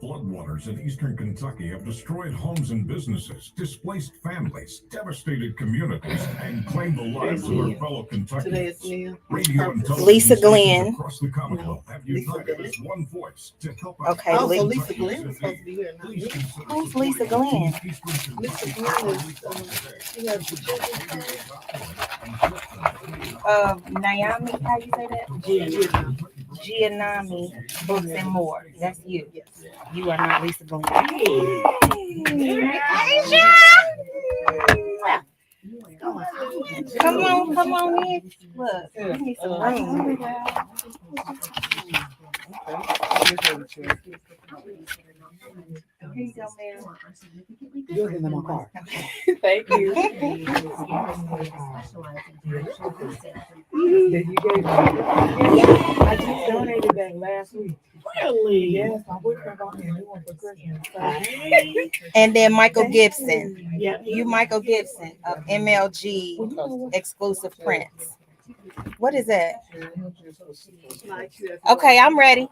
Floodwaters in eastern Kentucky have destroyed homes and businesses, displaced families, devastated communities, and claimed the lives of our fellow Kentuckians. Radio and television Lisa stations Glenn. across the Commonwealth have united as one voice to help out. Okay, Oh, so Lisa. Lisa Glenn was supposed to be here. Not Please me. consider Who's Lisa supporting Glenn? Eastern Lisa Kentucky Glenn Relief Fund is, today. she has the children's Naomi, how you say that? Gianna. Giannami Books and More. That's you. Yes. You are not Lisa Glenn. Come on in. Look, give me some room. Here you go, ma'am. You'll get in my car. Thank you. Did you get it? I just donated that last week. Really? Yes, my boyfriend bought me a new one for Christmas. And then Michael Gibson. Yeah. You, Michael Gibson of MLG Exclusive Prints. What is that? Okay, I'm ready.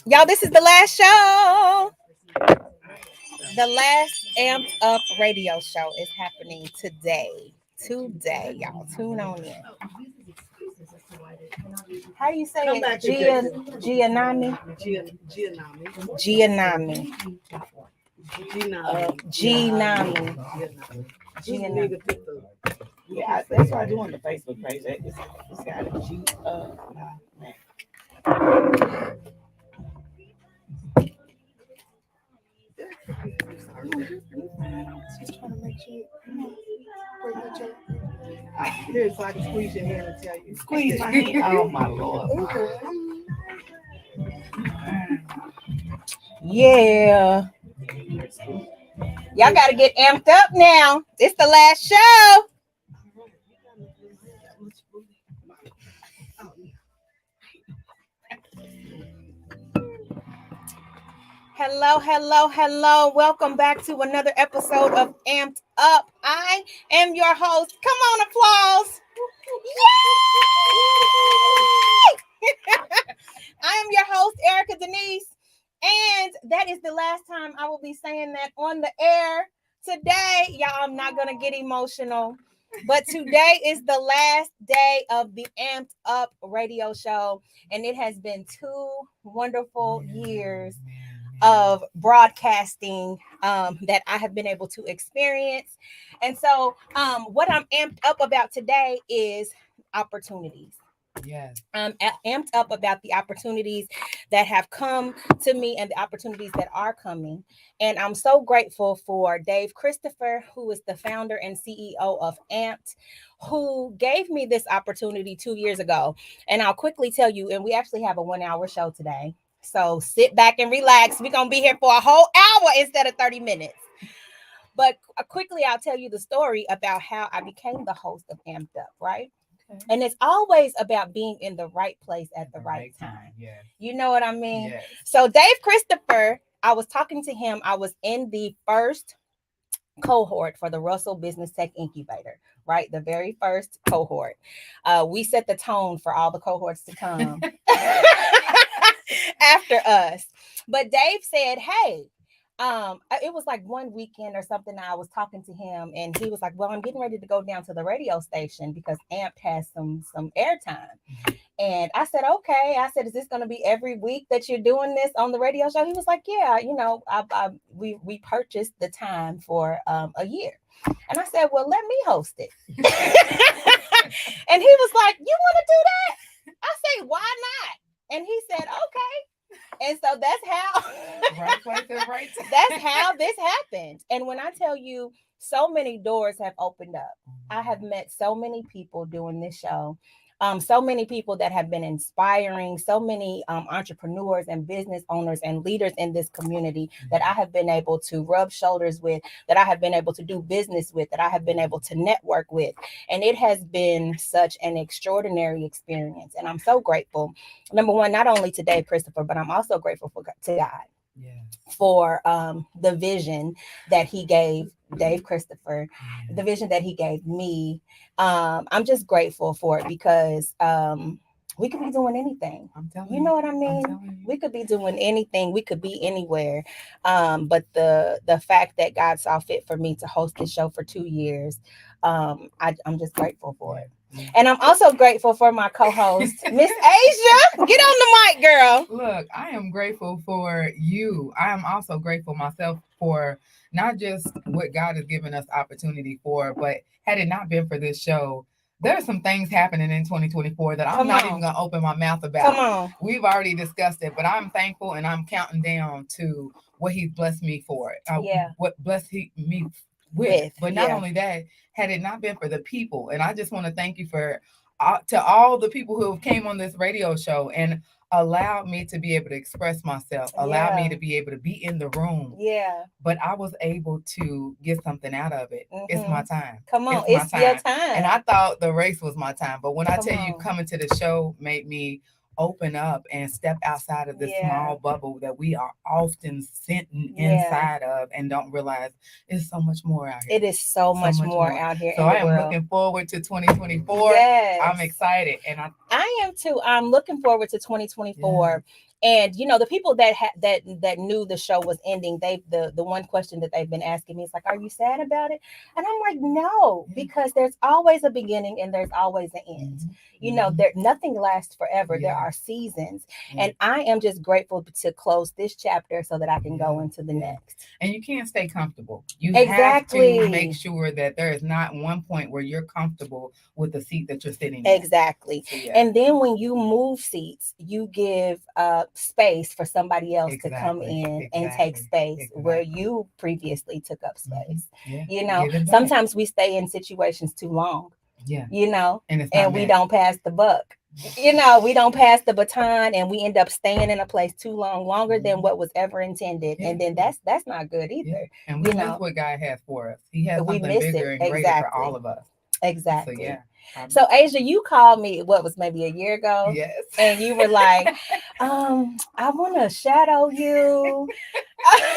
Y'all, this is the last show. The last Amped Up radio show is happening today. Today, y'all. Tune on in. How do you say Come back it? to Jason. Giannami? Giannami. Giannami. Giannami. Yeah, that's what I do on the Facebook page. It's got a G. Here, so I can squeeze your hand and tell you. Squeeze my hand. Oh my Lord. Yeah. Y'all gotta get amped up now. It's the last show. Hello. Welcome back to another episode of Amped Up. I am your host. Come on, applause. Yay! I am your host, Erica Denise. And that is the last time I will be saying that on the air. Today, y'all, I'm not going to get emotional, but today is the last day of the Amped Up radio show. And it has been 2 wonderful years of broadcasting that I have been able to experience. And so what I'm amped up about today is opportunities. Yes. I'm amped up about the opportunities that have come to me and the opportunities that are coming. And I'm so grateful for Dave Christopher, who is the founder and CEO of Amped, who gave me this opportunity 2 years ago. And I'll quickly tell you, and we actually have a 1-hour show today. So sit back and relax. We're going to be here for a whole hour instead of 30 minutes. But quickly, I'll tell you the story about how I became the host of Amped Up, right? And it's always about being in the right place at the right time. Yes. You know what I mean? Yes. So Dave Christopher, I was talking to him. I was in the first cohort for the Russell Business Tech Incubator, right? The very first cohort. We set the tone for all the cohorts to come after us. But Dave said, hey, it was like one weekend or something. I was talking to him and he was like, well, I'm getting ready to go down to the radio station because Amped has some airtime. And I said, okay. I said, is this going to be every week that you're doing this on the radio show? He was like, yeah, you know, we purchased the time for a year. And I said, well, let me host it. And he was like, you want to do that? I said, why not? And he said, okay. And so that's how Right place at right time. that's how this happened. And when I tell you, so many doors have opened up. I have met so many people doing this show. So many people that have been inspiring, so many entrepreneurs and business owners and leaders in this community that I have been able to rub shoulders with, that I have been able to do business with, that I have been able to network with. And it has been such an extraordinary experience. And I'm so grateful. Number one, not only to Dave Christopher, but I'm also grateful to God. For the vision that he gave Dave Christopher, the vision that he gave me. I'm just grateful for it because We could be doing anything. I'm telling You know what I mean? We could be doing anything. We could be anywhere. But the fact that God saw fit for me to host this show for 2 years, I'm just grateful for it. And I'm also grateful for my co-host, Miss Asia. Get on the mic, girl. Look, I am grateful for you. I am also grateful myself for not just what God has given us opportunity for, but had it not been for this show, there are some things happening in 2024 that I'm not even going to open my mouth about. Come on. We've already discussed it, but I'm thankful and I'm counting down to what He's blessed me for. What blessed me with. But not only that, had it not been for the people, and I just want to thank you for to all the people who came on this radio show and allowed me to be able to express myself, allowed me to be able to be in the room. Yeah. But I was able to get something out of it. It's my time. Come on, it's your time. And I thought the race was my time. But when I tell you, coming to the show made me open up and step outside of this small bubble that we are often sitting inside of and don't realize it's so much more out here. It is so much more out here. So I am looking forward to 2024. Yes. I'm excited. And I am too. I'm looking forward to 2024. And you know, the people that that knew the show was ending, the one question that they've been asking me is like, "Are you sad about it?" And I'm like, "No, because there's always a beginning and there's always an end. You know, nothing lasts forever. There are seasons, and I am just grateful to close this chapter so that I can go into the next. And you can't stay comfortable. You have to make sure that there is not one point where you're comfortable with the seat that you're sitting in. Exactly. So, and then when you move seats, you give space for somebody else to come in and take space where you previously took up space. You know, sometimes we stay in situations too long. You know, and we don't pass the buck. You know, we don't pass the baton, and we end up staying in a place too long, longer than what was ever intended. And then that's not good either. And we miss what God has for us. He has something bigger and greater for all of us. Exactly. So Asia, you called me, what was maybe a year ago? Yes. And you were like, I want to shadow you. What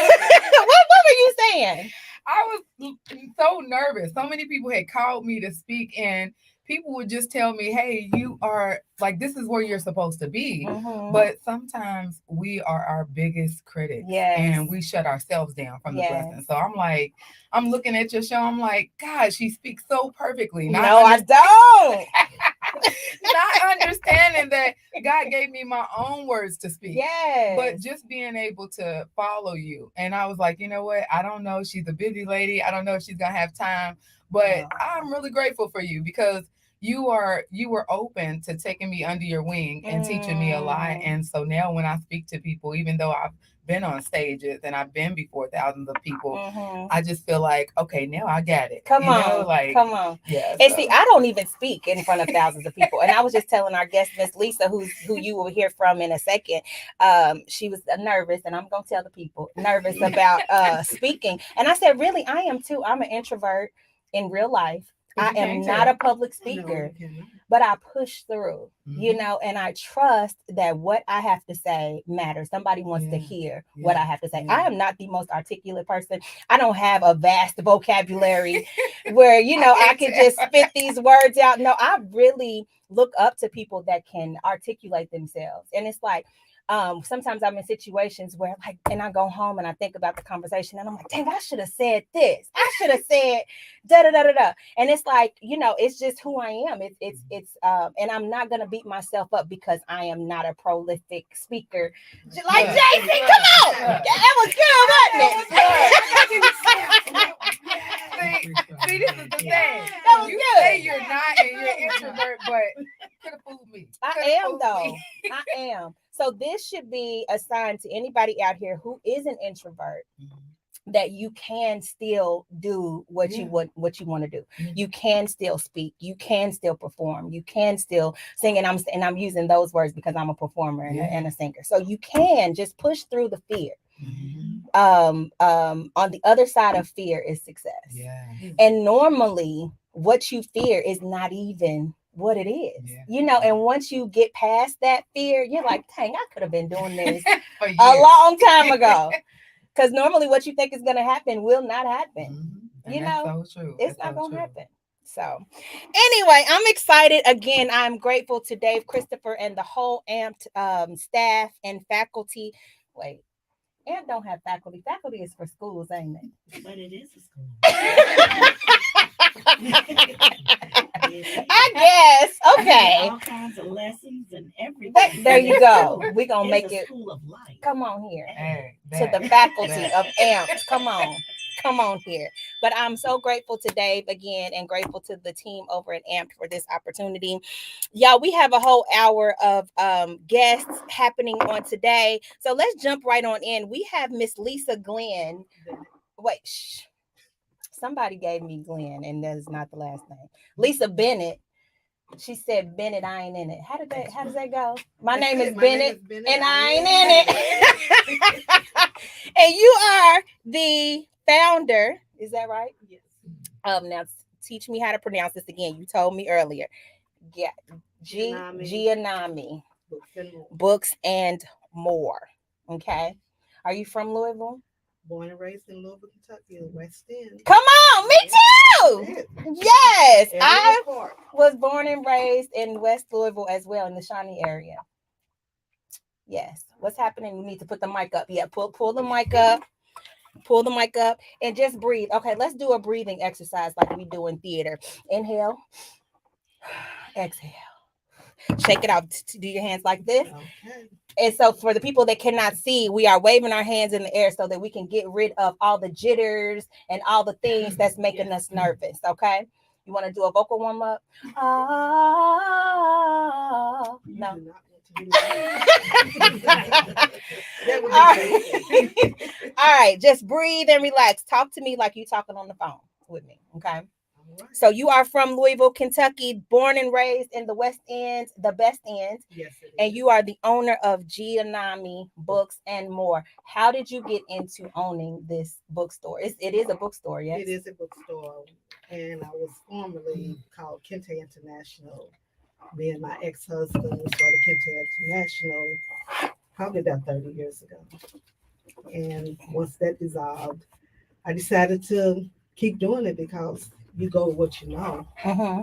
were you saying? I was so nervous. So many people had called me to speak, and people would just tell me, hey, you are like, this is where you're supposed to be. But sometimes we are our biggest critics. And we shut ourselves down from the blessing. So I'm like, I'm looking at your show. I'm like, God, she speaks so perfectly. No, I don't. Not understanding that God gave me my own words to speak. But just being able to follow you. And I was like, you know what? I don't know. She's a busy lady. I don't know if she's going to have time. But I'm really grateful for you because you were open to taking me under your wing and teaching me a lot. And so now when I speak to people, even though I've been on stages and I've been before thousands of people, I just feel like, okay, now I got it. Come on. Yeah. And see, I don't even speak in front of thousands of people. And I was just telling our guest, Miss Lisa, who you will hear from in a second. She was nervous, and I'm gonna tell the people nervous about speaking. And I said, really, I am too. I'm an introvert in real life. I am not a public speaker, but I push through, you know, and I trust that what I have to say matters. Somebody wants to hear what I have to say. I am not the most articulate person. I don't have a vast vocabulary where, you know, I can just spit these words out. No, I really look up to people that can articulate themselves. And it's like, sometimes I'm in situations where like, and I go home and I think about the conversation and I'm like, dang, I should have said this. I should have said da da da da da. And it's like, you know, it's just who I am. It's and I'm not gonna beat myself up because I am not a prolific speaker. Like JC, come on, that was good, wasn't it? See, this is the thing. That was you good. Say you're not and you're introvert, but could have fooled me. I am though. I am. So this should be a sign to anybody out here who is an introvert that you can still do what you want to do. You can still speak. You can still perform. You can still sing. And I'm using those words because I'm a performer and a singer. So you can just push through the fear. On the other side of fear is success. And normally what you fear is not even what it is, you know, and once you get past that fear, you're like, dang, I could have been doing this a long time ago. Because normally what you think is going to happen will not happen. You know, so true. It's not going to happen. So anyway, I'm excited. Again, I'm grateful to Dave Christopher and the whole AMPed staff and faculty. Wait, AMP don't have faculty. Faculty is for schools, ain't it? But it is a school. I guess. Okay. All kinds of lessons and everything. There you go. We're going to make it. School of life. Come on here. Hey, to the faculty of AMPs. Come on here. But I'm so grateful to Dave again and grateful to the team over at AMP for this opportunity. Y'all, we have a whole hour of guests happening on today. So let's jump right on in. We have Miss Lisa Glenn. Wait, somebody gave me Glenn, and that is not the last name. Lisa Bennett. She said, Bennett, I ain't in it. How does that go? My name is Bennett, and I ain't in it. And you are the founder. Is that right? Yes. Now teach me how to pronounce this again. You told me earlier. Yeah. Giannami. Books and More. Okay. Are you from Louisville? Born and raised in Louisville, Kentucky, in West End. Come on, me too. Yes, I was born and raised in West Louisville as well, in the Shawnee area. Yes. What's happening? You need to put the mic up. Yeah, pull the mic up. Pull the mic up and just breathe. Okay, let's do a breathing exercise like we do in theater. Inhale. Exhale. Shake it out. Do your hands like this. Okay. And so for the people that cannot see, we are waving our hands in the air so that we can get rid of all the jitters and all the things that's making us nervous. Okay. You want to do a vocal warm up? No. All right. Just breathe and relax. Talk to me like you're talking on the phone with me. Okay. So you are from Louisville, Kentucky, born and raised in the West End, the best end. Yes, and you are the owner of Giannami Books and More. How did you get into owning this bookstore? It is a bookstore, yes? It is a bookstore. And I was formerly called Kente International. Me and my ex-husband started Kente International probably about 30 years ago. And once that dissolved, I decided to keep doing it because you go with what you know. Mm-hmm.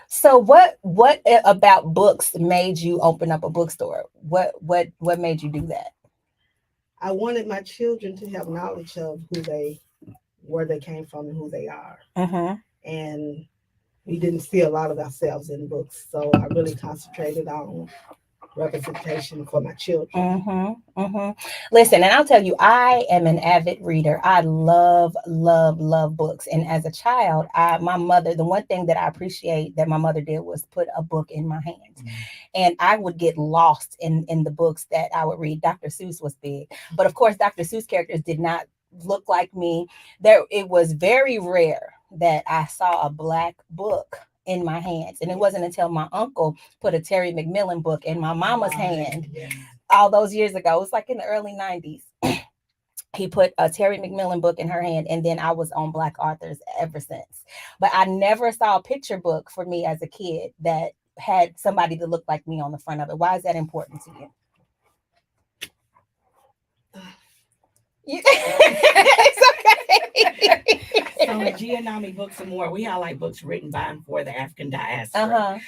So what about books made you open up a bookstore? What made you do that? I wanted my children to have knowledge of where they came from and who they are. Mm-hmm. And we didn't see a lot of ourselves in books. So I really concentrated on representation for my children. Mm-hmm, mm-hmm. Listen, and I'll tell you, I am an avid reader. I love books. And as a child, my mother, the one thing that I appreciate that my mother did was put a book in my hands. Mm-hmm. And I would get lost in the books that I would read. Dr. Seuss was big. But of course, Dr. Seuss characters did not look like me. It was very rare that I saw a Black book in my hands. And it wasn't until my uncle put a Terry McMillan book in my mama's hand all those years ago. It was like in the early 90s. He put a Terry McMillan book in her hand, and then I was on Black authors ever since. But I never saw a picture book for me as a kid that had somebody that looked like me on the front of it. Why is that important to you? It's okay. So Giannami Books and More, we highlight books written by and for the African diaspora,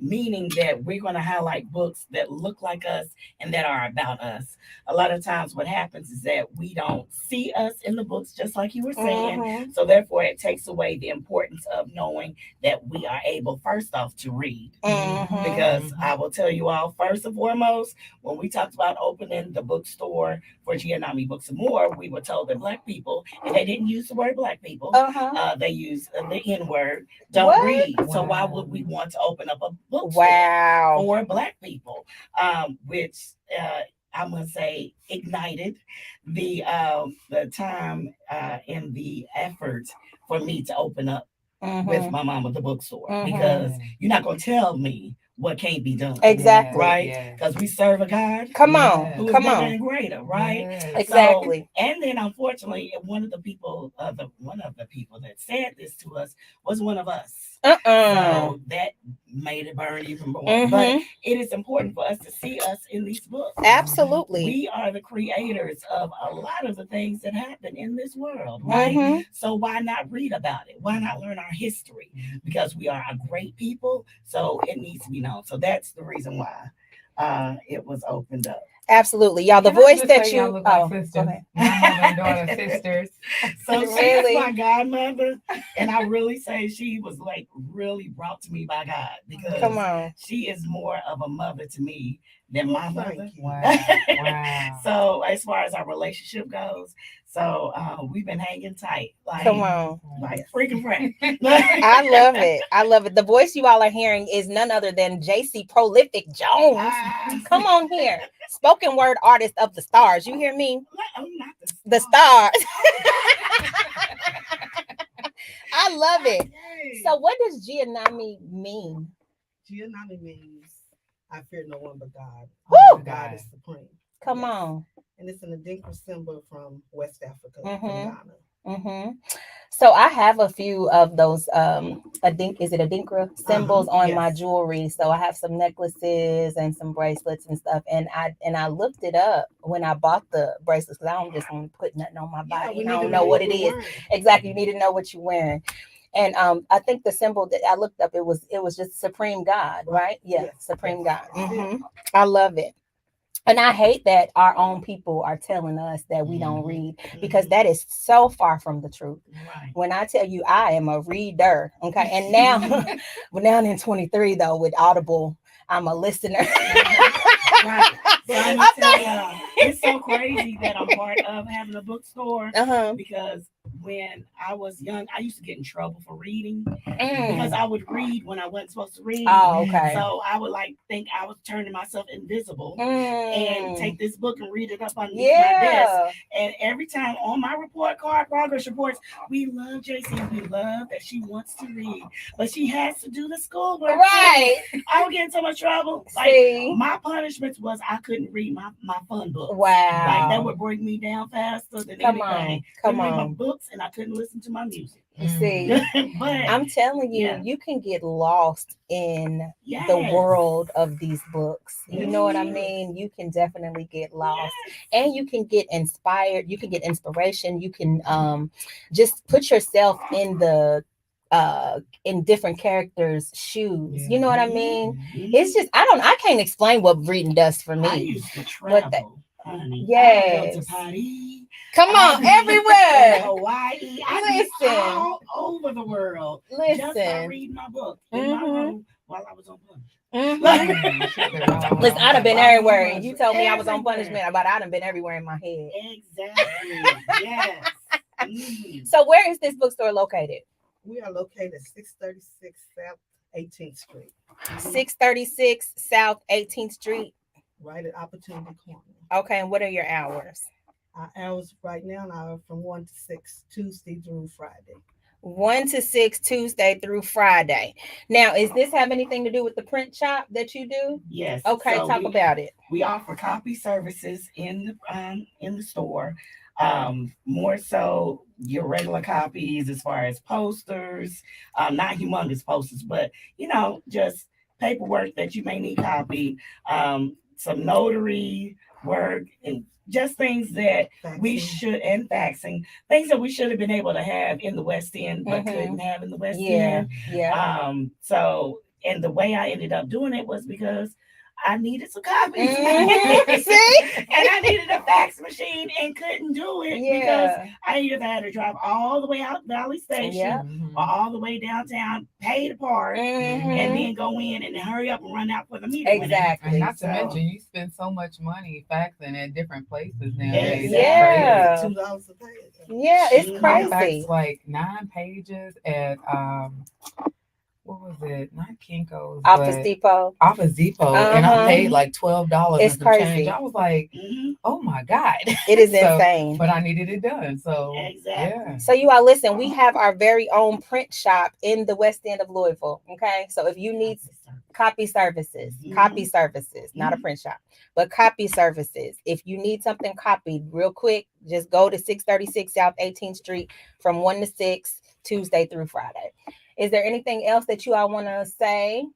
meaning that we're going to highlight books that look like us and that are about us. A lot of times what happens is that we don't see us in the books, just like you were saying. So therefore it takes away the importance of knowing that we are able, first off, to read. Because I will tell you all, first and foremost, when we talked about opening the bookstore for Giannami Books and More, we were told that Black people, and they didn't use the word Black people, they use the N-word, don't read. So why would we want to open up a bookstore for Black people? Which I'm going to say ignited the time and the effort for me to open up with my mama the bookstore, because you're not going to tell me what can't be done. Exactly. Right? Because we serve a God. Come on. Who is bigger and greater, right? Exactly. So, and then unfortunately, one of the people that said this to us was one of us. So that made it burn even more. But it is important for us to see us in these books. Absolutely. We are the creators of a lot of the things that happen in this world, right? So why not read about it? Why not learn our history? Because we are a great people, so it needs to be known. So that's the reason why it was opened up. Absolutely, y'all. The voice that you look like sisters. My mother and daughter sisters. So she's my godmother, and I really say she was like really brought to me by God, because she is more of a mother to me than my mother. Wow. So as far as our relationship goes, so we've been hanging tight, like freaking friends. I love it. I love it. The voice you all are hearing is none other than JC Prolific Jones. Come on here, spoken word artist of the stars. You hear me? I'm not the stars. I love it. So, what does Gianami mean? Gianami means I fear no one but God. Woo! God is supreme. Come on. And it's an Adinkra symbol from West Africa, from Ghana. So I have a few of those Adinkra symbols on my jewelry. So I have some necklaces and some bracelets and stuff. And I looked it up when I bought the bracelets, because I don't just want to put nothing on my body. I don't know what it is. Exactly. You need to know what you're wearing. And I think the symbol that I looked up, it was just Supreme God, right? Yeah, Supreme God. I love it. And I hate that our own people are telling us that we don't read, because that is so far from the truth. Right. When I tell you I am a reader, okay, and now, well, now in 23 though, with Audible, I'm a listener. Right. So I'm gonna tell y'all, it's so crazy that I'm part of having a bookstore, because when I was young, I used to get in trouble for reading because I would read when I wasn't supposed to read. Oh, okay. So I would think I was turning myself invisible and take this book and read it up on my desk. And every time on my report card, progress reports, we love JC. We love that she wants to read, but she has to do the schoolwork. Right. I would get in so much trouble. Like, my punishment was I couldn't read my fun books. Wow. Like that would bring me down faster than anything. Come on. My books, and I couldn't listen to my music. See, but I'm telling you, you can get lost in the world of these books. You know what I mean? You can definitely get lost, and you can get inspired. You can get inspiration. You can just put yourself in the in different characters' shoes. You know what I mean? It's just I can't explain what reading does for me. I used to travel. Yes. Come on, everywhere. Hawaii. I was all over the world. Just by reading my book in my room while I was on punishment. Listen, I'd have been everywhere. And you told me I was on punishment, but I'd have been everywhere in my head. Exactly. Yes. So where is this bookstore located? We are located 636 South 18th Street. 636 South 18th Street. Right at Opportunity Corner. Okay, and what are your hours? Our hours right now are from 1 to 6, Tuesday through Friday. 1 to 6, Tuesday through Friday. Now, is this have anything to do with the print shop that you do? Yes. Okay, so talk about it. We offer copy services in the store. More so your regular copies as far as posters, not humongous posters, but just paperwork that you may need copied, some notary work, and just things that we should, and faxing, things that we should have been able to have in the West End, but couldn't have in the West End. Yeah. So, and the way I ended up doing it was because I needed some copies. See? And I needed a fax machine and couldn't do it because I either had to drive all the way out Valley Station or all the way downtown, pay the park, and then go in and hurry up and run out for the meeting. Exactly. And not to mention, you spend so much money faxing at different places nowadays. Yeah. $2 a page. Yeah, it's crazy. I faxed like 9 pages at what was it? Not Kinko's, Office Depot. Office Depot, and I paid like $12. It's crazy. Change. I was like, oh my God. It is insane. But I needed it done. So exactly. So you all listen, we have our very own print shop in the West End of Louisville. Okay. So if you need copy services, not a print shop, but copy services. If you need something copied real quick, just go to 636 South 18th Street from 1 to 6, Tuesday through Friday. Is there anything else that you all want to say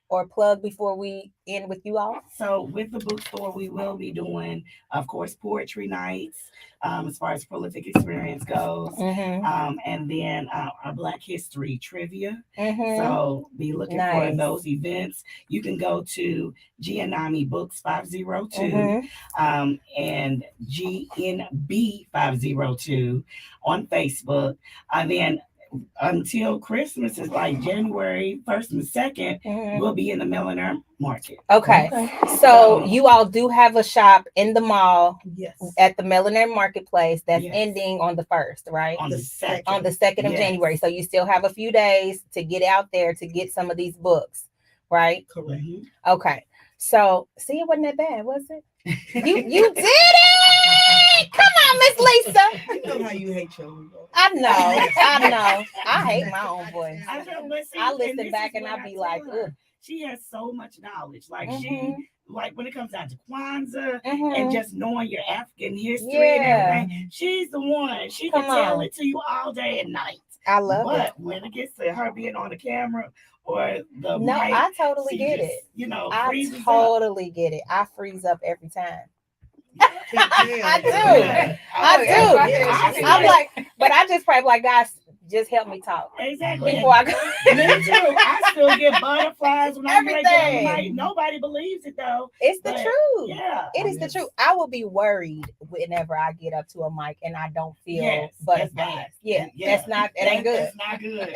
or plug before we end with you all? So with the bookstore, we will be doing, of course, poetry nights, as far as Prolific Experience goes, and then our Black History trivia. So be looking for those events. You can go to Giannami Books 502 and GNB 502 on Facebook, and then until Christmas is like January 1st and 2nd, we'll be in the Millionaire Market. Okay. So you all do have a shop in the mall at the Millionaire Marketplace that's ending on the 1st, right? On the 2nd. On the 2nd of January. So you still have a few days to get out there to get some of these books, right? Correct. Okay. So see, it wasn't that bad, was it? You did it! Come on, Miss Lisa. You know how you hate your own voice. I know. I hate my own voice. I listen back and I be like, ugh. She has so much knowledge. Like she, like when it comes down to Kwanzaa and just knowing your African history and everything, she's the one. She can tell it to you all day and night. I love it. But when it gets to her being on the camera or the mic, I totally get just, it. You know, I totally get it. I freeze up every time. I do. I'm like, but I just pray like, guys, just help me talk. Exactly. Before I go. Me too. I still get butterflies when I'm like, nobody believes it though. It's the truth. Yeah. It is the truth. I will be worried whenever I get up to a mic and I don't feel butterflies. That's not, it ain't good. That's not good.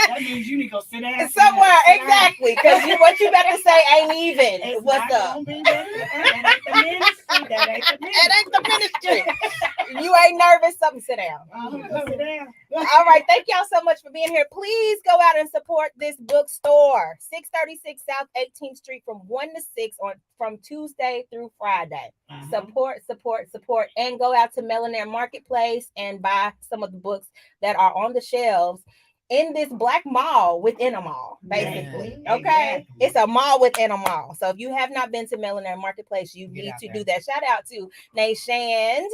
That means you need to go sit down somewhere. Exactly. Because what you got to say ain't even. It's what's up? That ain't the ministry. You ain't nervous? Something, sit down. Sit down. All right. Thank y'all so much for being here. Please go out and support this bookstore. 636 South 18th Street from 1 to 6 from Tuesday through Friday. Support, and go out to Millionaire Marketplace and buy some of the books that are on the shelves in this black mall within a mall, basically. Okay. It's a mall within a mall. So if you have not been to Millionaire Marketplace, you need to do that. Shout out to Nation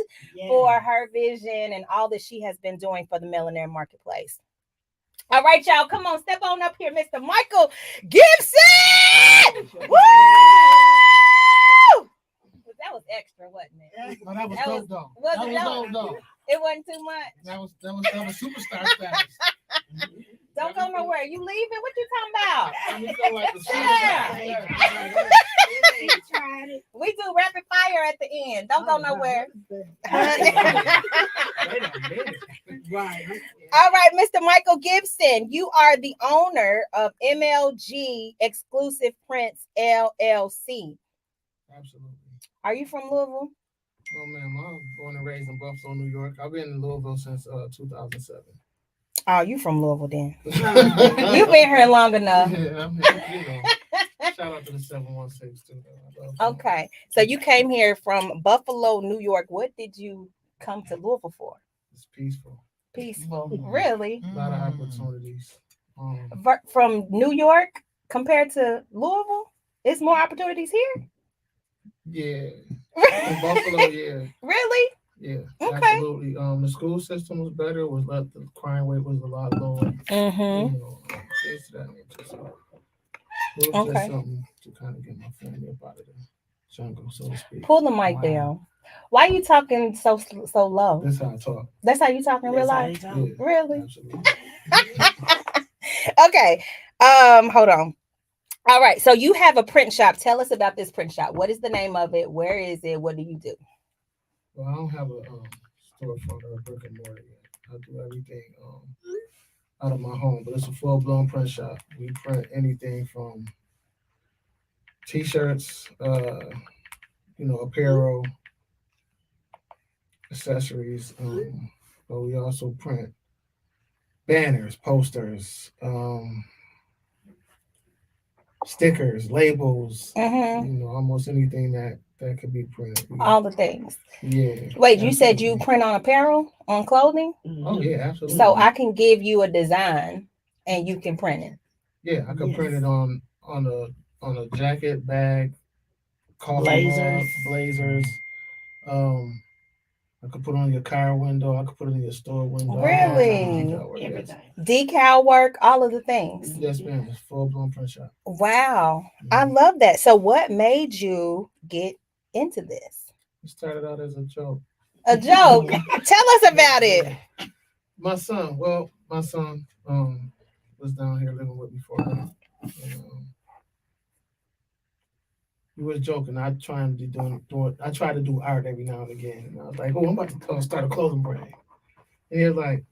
for her vision and all that she has been doing for the Millionaire Marketplace. All right, y'all. Come on, step on up here, Mr. Michael Gibson. Woo! That was extra, wasn't it? No, that was dope, though. That was dope, though. It wasn't too much. That was superstar status. Don't go nowhere. You leaving? What you talking about? We do rapid fire at the end. Don't go nowhere. All right, Mr. Michael Gibson, you are the owner of MLG Exclusive Prints LLC. Absolutely. Are you from Louisville? No, ma'am. I'm born and raised in Buffalo, New York. I've been in Louisville since 2007. Oh, you from Louisville then? You've been here long enough. Yeah, I'm here. Shout out to the 716 too. Okay, so you came here from Buffalo, New York. What did you come to Louisville for? It's peaceful. Peaceful, really? A lot of opportunities. From New York compared to Louisville, it's more opportunities here. Yeah, in Buffalo, yeah. Really? Yeah, okay. Absolutely. The school system was better. The crime rate was a lot lower. Mm-hmm. You know, things to that nature. So it was just something to kind of get my family up out of the jungle, so to speak. Pull the mic down. Why are you talking so low? That's how I talk. That's how you talk in real life? Yeah, really? Absolutely. Okay. Hold on. All right. So you have a print shop. Tell us about this print shop. What is the name of it? Where is it? What do you do? Well, I don't have a storefront or a brick and mortar yet. I do everything out of my home, but it's a full-blown print shop. We print anything from T-shirts, apparel, accessories, but we also print banners, posters, stickers, labels, almost anything that could be printed. All the things. Yeah. Wait, you said you print on apparel, on clothing? Oh yeah, absolutely. So I can give you a design and you can print it. Yeah, I can print it on a jacket, bag, coffee mug, blazers, I could put it on your car window. I could put it in your store window. Really? Everything. Decal work, all of the things. Yes, ma'am. It's full-blown print shop. Wow. I love that. So what made you get into this? It started out as a joke. A joke. Tell us about it. My son was down here living with me for a minute. He was joking. I try to do art every now and again. And I was like, oh, I'm about to start a clothing brand. And he was like,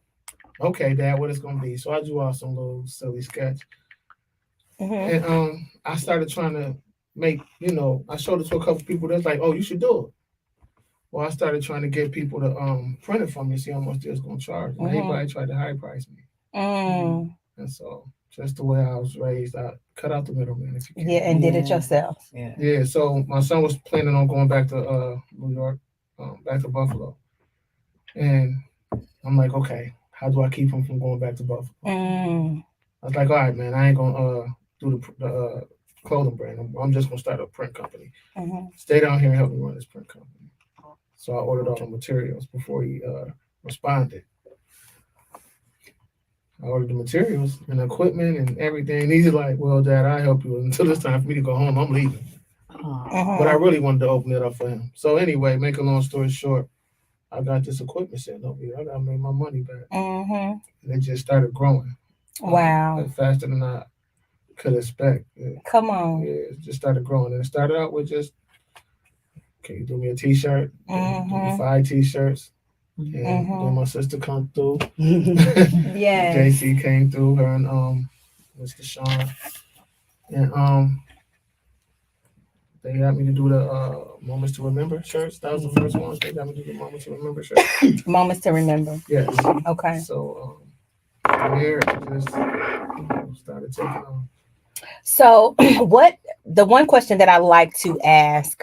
okay, Dad, what it's gonna be? So I drew out some little silly sketch. And I started trying to make, I showed it to a couple people that's like, oh, you should do it. Well, I started trying to get people to print it for me, see how much they was gonna charge. And everybody tried to high price me. And so just the way I was raised, I cut out the middleman if you can. Yeah, and did it yourself. Yeah. So my son was planning on going back to New York, back to Buffalo. And I'm like, okay, how do I keep him from going back to Buffalo? I was like, all right, man, I ain't gonna do the clothing brand. I'm just gonna start a print company. Stay down here and help me run this print company. So I ordered all the materials before he responded. I ordered the materials and equipment and everything. He's like, well, Dad, I'll help you until it's time for me to go home. I'm leaving. But I really wanted to open it up for him. So anyway, make a long story short, I got this equipment sitting over here. I got to make my money back. And it just started growing. Wow. Faster than I could expect. Come on. Yeah, it just started growing. And it started out with just, can you do me a t-shirt? Do me 5 t-shirts. And then my sister come through. Yeah. JC came through, her and Mr. Sean. And they got me to do the Moments to Remember shirts. That was the first one. They got me to do the Moments to Remember shirts. Moments to Remember. Yes. Okay. So there, it just started taking on. So the one question that I like to ask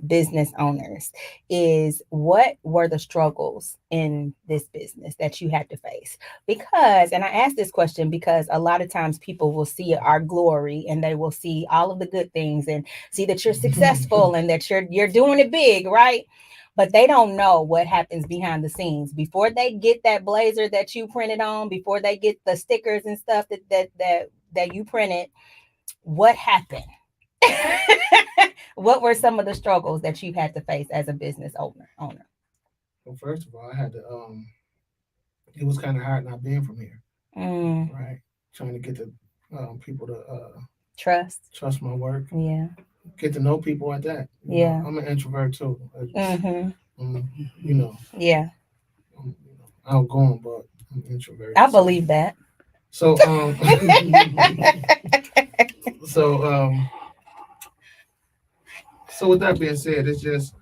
business owners is, what were the struggles in this business that you had to face? Because, and I ask this question because a lot of times people will see our glory and they will see all of the good things and see that you're successful and that you're doing it big, right? But they don't know what happens behind the scenes before they get that blazer that you printed on, before they get the stickers and stuff that you printed. What happened? What were some of the struggles that you had to face as a business owner? Well, first of all, I had to, it was kind of hard not being from here. Right. Trying to get the people to trust my work. Yeah. Get to know people at that. Yeah. I'm an introvert too. Yeah. I'm outgoing, but I'm introverted. I believe that. So so with that being said, it's just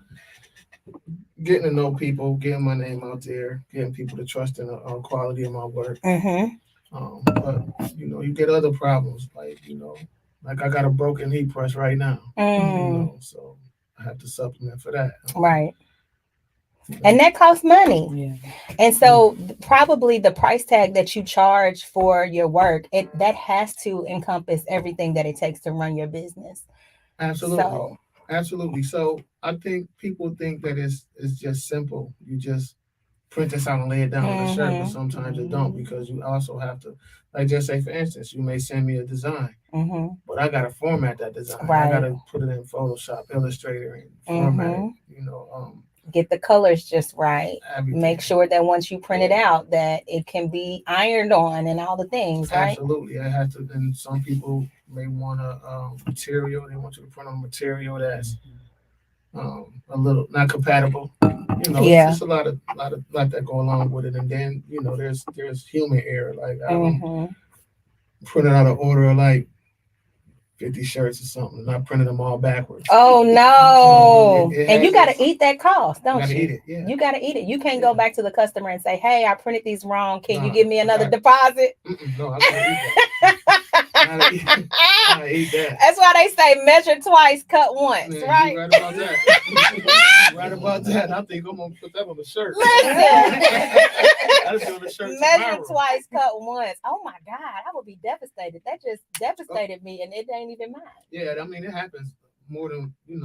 getting to know people, getting my name out there, getting people to trust in the quality of my work. But you get other problems, like I got a broken heat press right now. So I have to supplement for that. Right. And that costs money. Yeah. And so probably the price tag that you charge for your work, that has to encompass everything that it takes to run your business. Absolutely. Absolutely. So I think people think that it's just simple. You just print this out and lay it down on a shirt, but sometimes it don't, because you also have to, like, just say, for instance, you may send me a design, but I got to format that design. Right. I got to put it in Photoshop, Illustrator, and format it, get the colors just right. Everything. Make sure that once you print it out, that it can be ironed on and all the things, right? Absolutely. I have to. And some people may want a material. They want you to print on material that's a little not compatible. It's just a lot that go along with it. And then there's human error. Like I don't print out an order of like 50 shirts or something, and I printed them all backwards. Oh no! And you got to eat that cost, don't you? Eat it, yeah. You got to eat it. You can't go back to the customer and say, "Hey, I printed these wrong. Can you give me another deposit?" No, I gotta eat that. I eat that. That's why they say measure twice, cut once, right? Right about that. Right about that. I think I'm gonna put that on the shirt. Listen, shirt measure twice, cut once. Oh my God, I would be devastated. That just devastated me, and it ain't even mine. Yeah, I mean, it happens more than you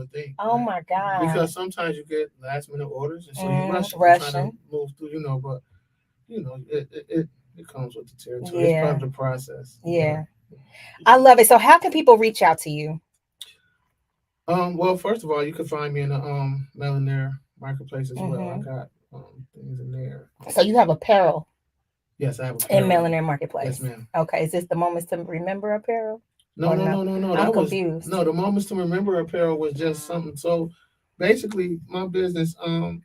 would think. Oh my God. Because sometimes you get last minute orders, and so you rush trying to move through, but it comes with the territory. It's part of the process. Yeah. I love it. So how can people reach out to you? Well, first of all, you can find me in the Millionaire Marketplace as well. I got things in there. So you have apparel? Yes, I have apparel. In Millionaire Marketplace. Yes, ma'am. Okay. Is this the Moments to Remember apparel? No. I'm confused. No, the Moments to Remember apparel was just something. So basically, my business, 90%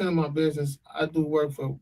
of my business, I do work for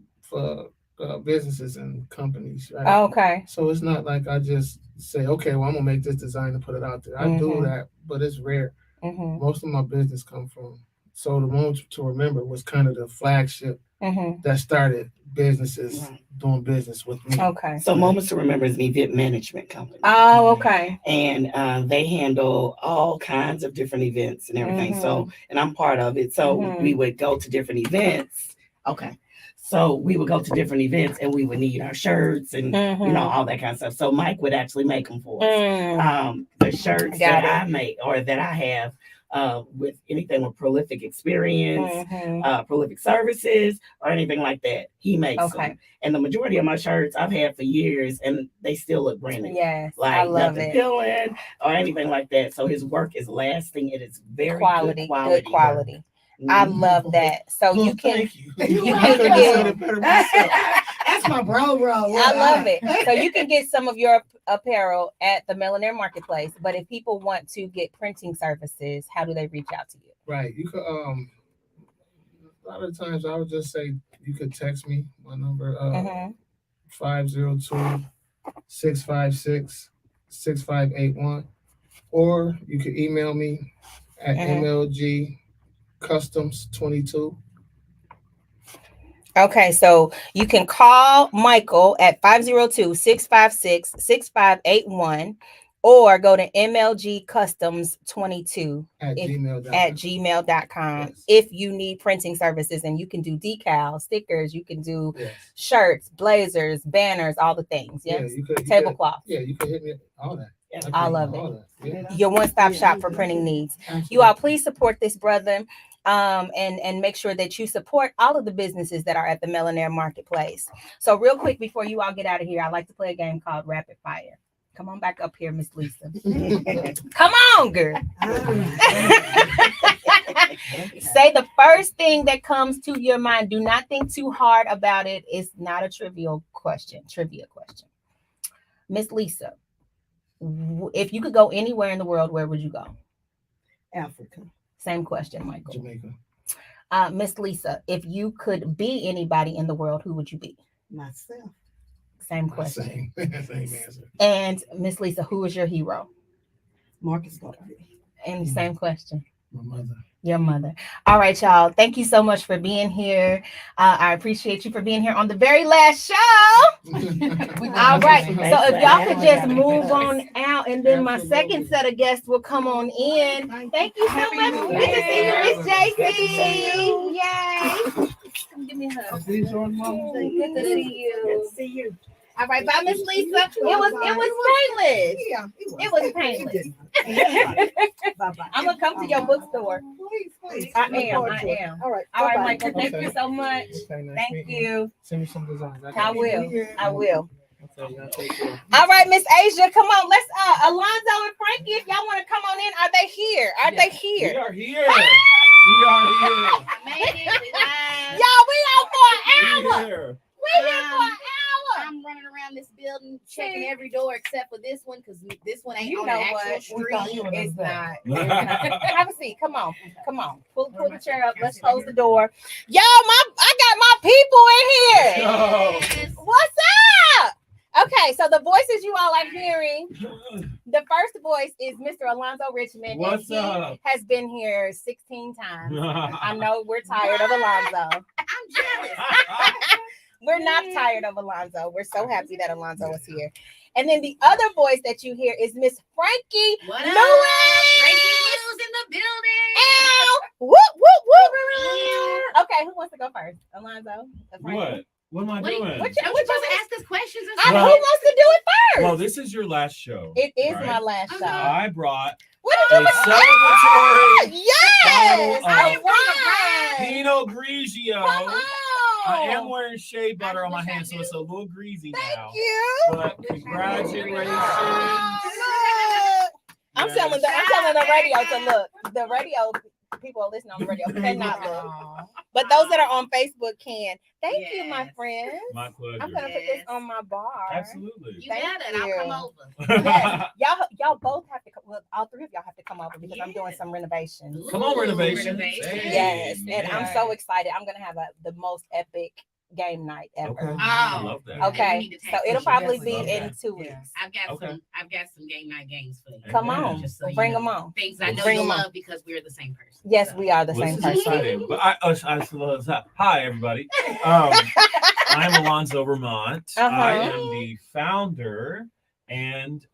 businesses and companies. Right? Okay. So it's not like I just say, okay, well, I'm gonna make this design and put it out there. I do that, but it's rare. Most of my business come from. So the Moments to Remember was kind of the flagship that started businesses doing business with me. Okay. So Moments to Remember is an event management company. Oh, okay. And they handle all kinds of different events and everything. So, and I'm part of it. So we would go to different events. Okay. So we would go to different events and we would need our shirts and all that kind of stuff. So Mike would actually make them for us. The shirts I make or that I have with anything with Prolific Experience, Prolific Services, or anything like that, he makes them. And the majority of my shirts I've had for years, and they still look brand new. Yes, like I love nothing it. peeling or anything like that. So his work is lasting. It is very Good quality. I love that. So Well, you can. You can get. That's my bro. I love it. So you can get some of your apparel at the Millionaire Marketplace. But if people want to get printing services, how do they reach out to you? Right. You could. A lot of times I would just say you could text me. My number 502-656-6581, or you could email me at MLGcustoms22. Okay, so you can call Michael at 502-656-6581 or go to MLGcustoms22 at gmail.com Yes. if you need printing services. And you can do decals, stickers, you can do shirts, blazers, banners, all the things. Yes. Tablecloth. You can hit me all that. I love it. Yeah. Your one-stop shop for printing needs. Absolutely. You all please support this brother. And make sure that you support all of the businesses that are at the Millionaire Marketplace. So real quick, before you all get out of here, I like to play a game called Rapid Fire. Come on back up here, Miss Lisa. Come on, girl. Say the first thing that comes to your mind. Do not think too hard about it. It's not a trivia question. Miss Lisa, if you could go anywhere in the world, where would you go? Africa. Same question, Michael. Jamaica. Miss Lisa, if you could be anybody in the world, who would you be? Myself. Same question. Same answer. And Miss Lisa, who is your hero? Marcus Garvey. And same question. My mother. Your mother. All right, y'all. Thank you so much for being here. I appreciate you for being here on the very last show. All right. So if y'all could just move on out, and then my second set of guests will come on in. Thank you so much. Good to see you, Miss JC. Yay. Come give me a hug. Good to see you. Good to see you. All right, bye, Miss Lisa. It was painless. Yeah, It was painless. Bye-bye. I'm gonna come to your bookstore. Please. I am. All right. All right, bye-bye. Michael. Thank you so much. Okay, nice Thank meeting you. Send me some designs. I will. Okay, y'all take care. All right, Miss Asia, come on. Let's Alonzo and Frankie, if y'all want to come on in, are they here? Are they here? We are here. We are here. Y'all, we out for an hour. Here. We here for an hour. I'm running around this building checking every door except for this one because this one ain't You on know the actual what? street. It's not. Have a seat. Come on. Pull the chair up. Let's close the door. Yo, I got my people in here. Yes. What's up? Okay, so the voices you all are hearing, the first voice is Mr. Alonzo Richmond. What's and he up? has been here 16 times. I know we're tired of Alonzo. I'm jealous. We're not tired of Alonzo. We're so happy that Alonzo is here. And then the other voice that you hear is Miss Frankie What Lewis. up? Frankie Lewis in the building. Ow! Whoop, whoop, whoop. Okay, who wants to go first? Alonzo? What? What am I doing? What Don't you supposed to ask us questions and Who stuff? wants to do it Well, this is your last show. It is right? my last show. I brought What a did you celebratory Yes! bottle of All right. Pinot Grigio. Come on. I am wearing shea butter on my hands, so it's a little greasy now. Thank you. But congratulations. Oh, look. I'm telling the radio to look. The radio people are listening on the radio cannot look. But those that are on Facebook can. Thank you, my friends. My pleasure. I'm gonna put this on my bar. Absolutely. You got it. I'll come over. Yes. Y'all both have to come. Well, all three of y'all have to come over because I'm doing some renovations. Come on, renovations. Hey, Yes, man. and I'm so excited. I'm gonna have the most epic game night ever. Okay. I love that. Okay, so it'll probably be in 2 weeks. I've got some game night games for you. Come on, Just so you bring know. them on. Things I know Bring you 'em on. love because we're the same person. Yes, we are the Well, same this is person. exciting. But hi everybody. I'm Alonzo Vermont. I am the founder and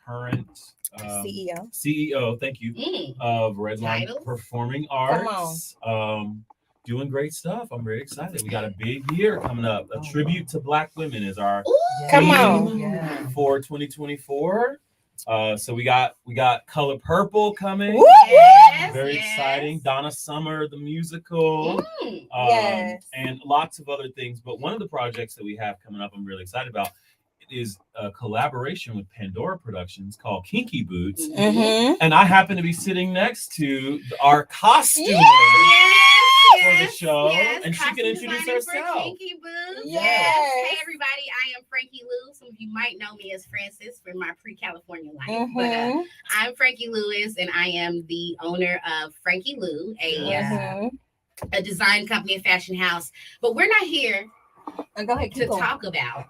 current CEO. Thank you, of Redline Performing Arts. Doing great stuff. I'm very excited. We got a big year coming up. A tribute to Black women is our theme for 2024. So we got Color Purple coming. Yes, Very exciting. Donna Summer, the musical, and lots of other things. But one of the projects that we have coming up, I'm really excited about, is a collaboration with Pandora Productions called Kinky Boots. And I happen to be sitting next to our costumer for the show, and she can introduce herself. Kinky Boots. Yes. Hey everybody, I am Frankie Lou. Some of you might know me as Francis from my pre-California life, but I'm Frankie Lewis, and I am the owner of Frankie Lou, a design company, a fashion house. But we're not here to talk about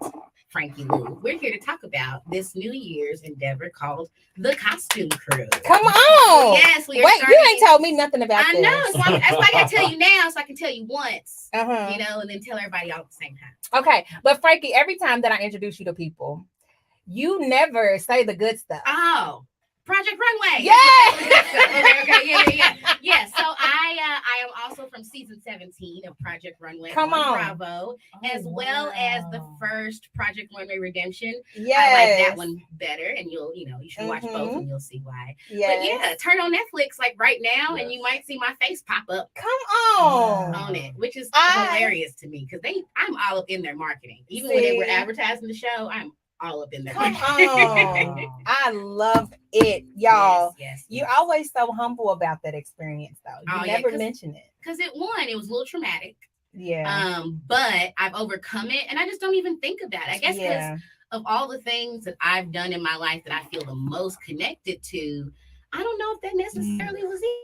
Frankie Lou. We're here to talk about this New Year's endeavor called the Costume Crew. Come on. Yes, we are. Wait, you ain't told me nothing about this. I know. That's why I gotta tell you now, so I can tell you once. You know, and then tell everybody all at the same time. Okay, but Frankie, every time that I introduce you to people, you never say the good stuff. Oh, Project Runway. Yeah. Yeah. So I am also from season 17 of Project Runway on Bravo, as well as the first Project Runway Redemption. Yes. I like that one better, and you should watch both and you'll see why. But yeah, turn on Netflix like right now, and you might see my face pop up. Come on it, which is hilarious to me because I'm all up in their marketing. Even when they were advertising the show, I'm all up in there. Come on. I love it, y'all. Yes. You're always so humble about that experience, though. You never mention it. Because it was a little traumatic. Yeah. But I've overcome it, and I just don't even think of that. I guess because of all the things that I've done in my life that I feel the most connected to, I don't know if that necessarily was it.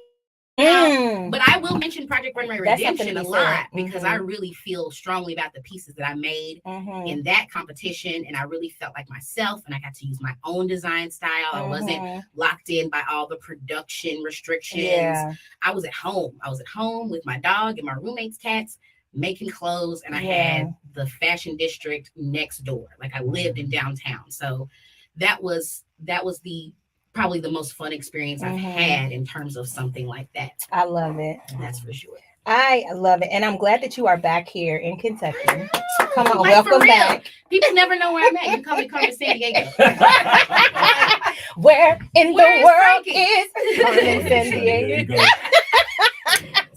But I will mention Project Runway Redemption a lot because I really feel strongly about the pieces that I made in that competition, and I really felt like myself, and I got to use my own design style. I wasn't locked in by all the production restrictions. I was at home. With my dog and my roommate's cats, making clothes, and I had the fashion district next door. Like I lived in downtown, so that was probably the most fun experience I've had in terms of something like that. I love it. That's for sure. I love it. And I'm glad that you are back here in Kentucky. Come on, welcome back. People never know where I'm at. You call me Carmen San Diego. Where in the world is Carmen San Diego?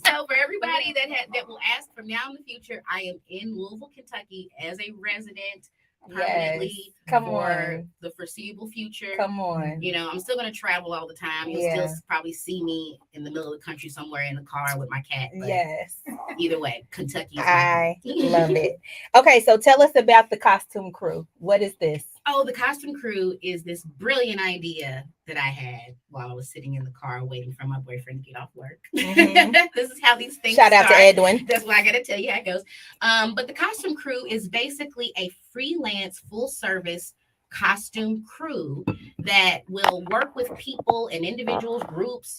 So for everybody that will ask from now in the future, I am in Louisville, Kentucky as a resident. Permanently for the foreseeable future. Come on. I'm still going to travel all the time. You'll still probably see me in the middle of the country somewhere in the car with my cat. Either way, Kentucky. I love it. Okay, so tell us about the Costume Crew. What is this? Oh, the Costume Crew is this brilliant idea that I had while I was sitting in the car waiting for my boyfriend to get off work. This is how these things Shout out to Edwin. That's why I got to tell you how it goes. But the Costume Crew is basically a freelance, full-service costume crew that will work with people and individuals, groups,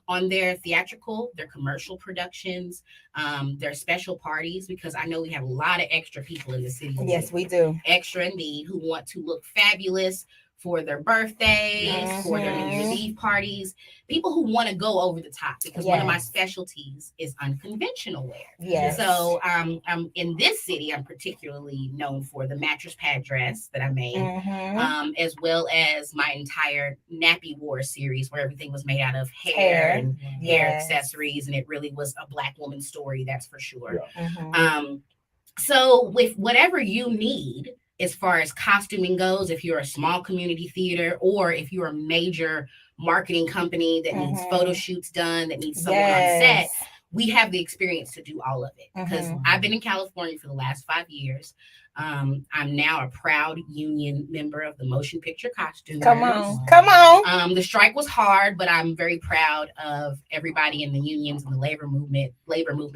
on their theatrical, their commercial productions, their special parties, because I know we have a lot of extra people in the city. Yes, we do. Extra and me who want to look fabulous for their birthdays, for their New Year's Eve parties, people who want to go over the top, because one of my specialties is unconventional wear. Yes. So I'm in this city, I'm particularly known for the mattress pad dress that I made, as well as my entire Nappy War series, where everything was made out of hair and hair accessories, and it really was a Black woman's story, that's for sure. So with whatever you need, as far as costuming goes, if you're a small community theater or if you're a major marketing company that needs photo shoots done, that needs someone on set, we have the experience to do all of it. Because I've been in California for the last 5 years. I'm now a proud union member of the Motion Picture Costume. Come on. The strike was hard, but I'm very proud of everybody in the unions and the labor movement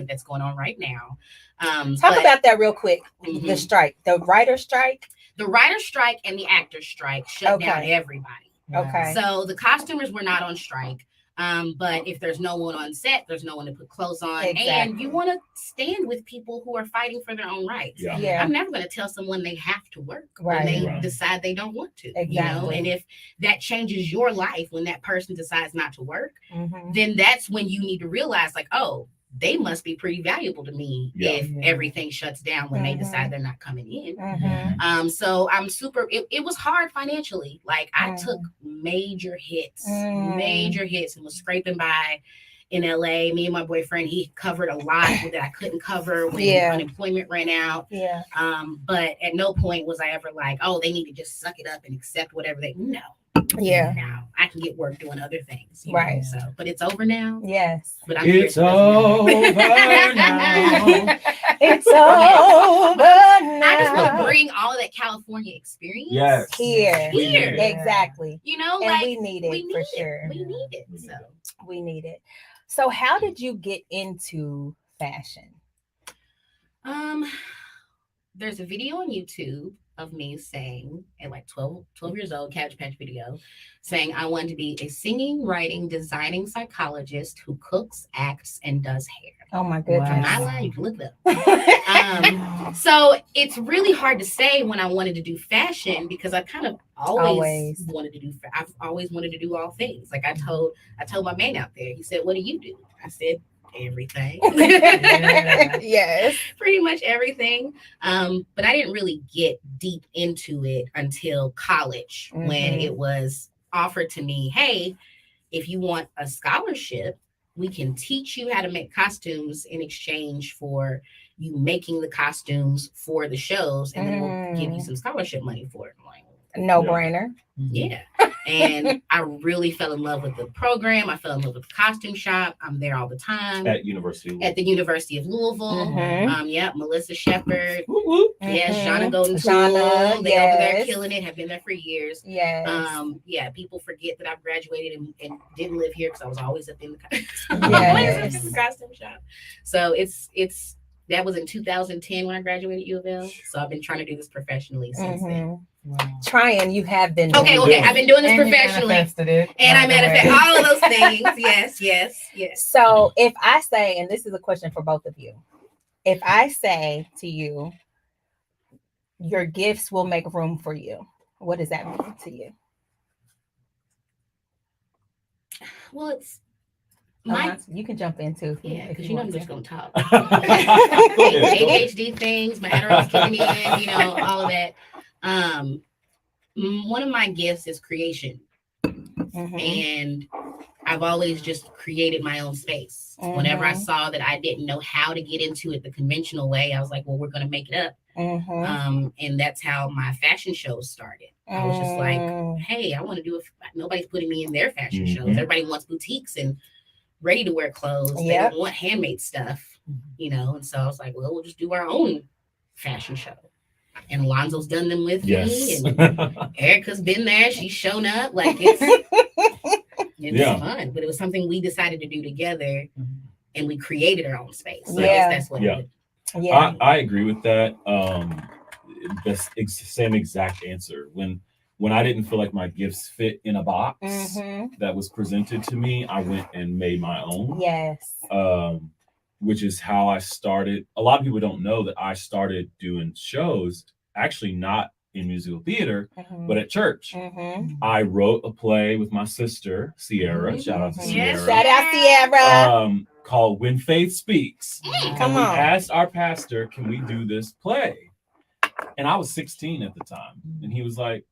that's going on right now. Talk about that real quick. The strike, the writer's strike. The writer's strike and the actor's strike shut down everybody. Okay. So the costumers were not on strike. But if there's no one on set, there's no one to put clothes on. And you want to stand with people who are fighting for their own rights. I'm never going to tell someone they have to work when they decide they don't want to. You know? And if that changes your life when that person decides not to work, then that's when you need to realize, like, oh, they must be pretty valuable to me if everything shuts down when they decide they're not coming in. So I'm it was hard financially. Like I took major hits and was scraping by in LA. Me and my boyfriend, he covered a lot that I couldn't cover when unemployment ran out. But at no point was I ever like, oh, they need to just suck it up and accept whatever no. Now I can get work doing other things. You know? So, but it's over now. Yes. But I'm it's over now. It's over now. I just want to bring all of that California experience here. Exactly. You know, and like we need it for sure. We need it. So we need it. So how did you get into fashion? There's a video on YouTube of me saying at like 12 years old, Cabbage Patch video, saying I wanted to be a singing, writing, designing psychologist who cooks, acts, and does hair. Oh my goodness. I'm not lying, you can look it up. So it's really hard to say when I wanted to do fashion, because I kind of always wanted to do, I've always wanted to do all things. Like I told my man out there, he said, what do you do? I said, everything. Yes, pretty much everything. But I didn't really get deep into it until college, when it was offered to me, hey, if you want a scholarship, we can teach you how to make costumes in exchange for you making the costumes for the shows, and then we'll give you some scholarship money for it. I'm like, no brainer. Yeah. And I really fell in love with the program. I fell in love with the costume shop. I'm there all the time. At the University of Louisville. Melissa Shepard. Yes, Shauna Golden Tool. They over there killing it, have been there for years. People forget that I've graduated and didn't live here because I was always up in the costume shop. So that was in 2010 when I graduated at U of L. So I've been trying to do this professionally since then. Wow. Trying, you have been doing I've been doing this professionally, and I manifest all of those things. Yes. So if I say, and this is a question for both of you, if I say to you, your gifts will make room for you, what does that mean to you? Well, it's you can jump into because you know I'm just gonna talk. ADHD things, my Adderall's kicking in, all of that. One of my gifts is creation, and I've always just created my own space. Whenever I saw that I didn't know how to get into it the conventional way, I was like, well, we're going to make it up. And that's how my fashion shows started. I was just like, hey, I want to do it. Nobody's putting me in their fashion shows. Everybody wants boutiques and ready to wear clothes. They don't want handmade stuff, and so I was like, well, we'll just do our own fashion show. And Alonzo's done them with me, and Erica's been there. She's shown up. Like it's fun, but it was something we decided to do together, and we created our own space. So I guess that's what it is. I agree with that. That's same exact answer. When I didn't feel like my gifts fit in a box that was presented to me, I went and made my own. Yes. Which is how I started. A lot of people don't know that I started doing shows actually not in musical theater, but at church. I wrote a play with my sister, Sierra. Shout out to Sierra. Shout out Sierra. Called When Faith Speaks. Come we on. asked our pastor, can we do this play? And I was 16 at the time. And he was like,